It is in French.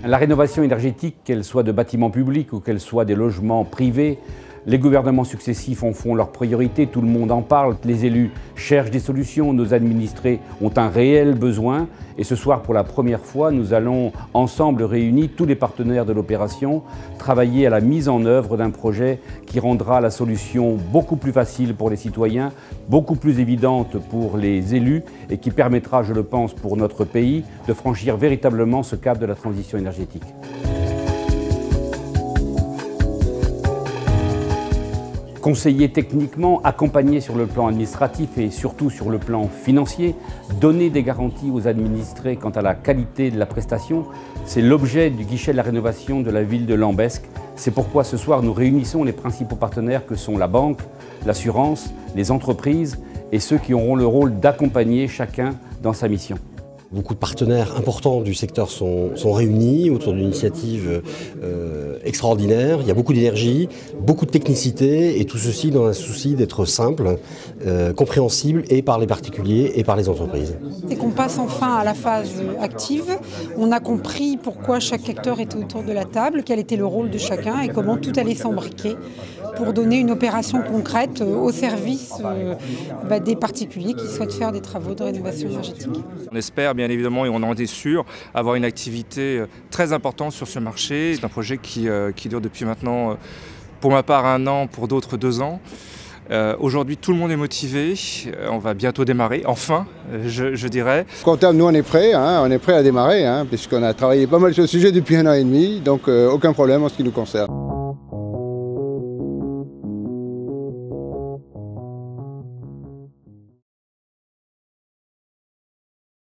La rénovation énergétique, qu'elle soit de bâtiments publics ou qu'elle soit des logements privés, les gouvernements successifs en font leur priorité, tout le monde en parle, les élus cherchent des solutions, nos administrés ont un réel besoin. Et ce soir, pour la première fois, nous allons ensemble réunis, tous les partenaires de l'opération, travailler à la mise en œuvre d'un projet qui rendra la solution beaucoup plus facile pour les citoyens, beaucoup plus évidente pour les élus et qui permettra, je le pense, pour notre pays de franchir véritablement ce cap de la transition énergétique. Conseiller techniquement, accompagner sur le plan administratif et surtout sur le plan financier, donner des garanties aux administrés quant à la qualité de la prestation, c'est l'objet du guichet de la rénovation de la ville de Lambesc. C'est pourquoi ce soir nous réunissons les principaux partenaires que sont la banque, l'assurance, les entreprises et ceux qui auront le rôle d'accompagner chacun dans sa mission. Beaucoup de partenaires importants du secteur sont réunis autour d'une initiative extraordinaire. Il y a beaucoup d'énergie, beaucoup de technicité et tout ceci dans un souci d'être simple, compréhensible et par les particuliers et par les entreprises. Et qu'on passe enfin à la phase active, on a compris pourquoi chaque acteur était autour de la table, quel était le rôle de chacun et comment tout allait s'embriquer pour donner une opération concrète au service des particuliers qui souhaitent faire des travaux de rénovation énergétique. On espère bien évidemment, et on en est sûr, avoir une activité très importante sur ce marché. C'est un projet qui dure depuis maintenant, pour ma part, 1 an, pour d'autres 2 ans. Aujourd'hui, tout le monde est motivé. On va bientôt démarrer, enfin, je dirais. Comptable, nous, on est prêts à démarrer, puisqu'on a travaillé pas mal sur le sujet depuis 1 an et demi, donc aucun problème en ce qui nous concerne.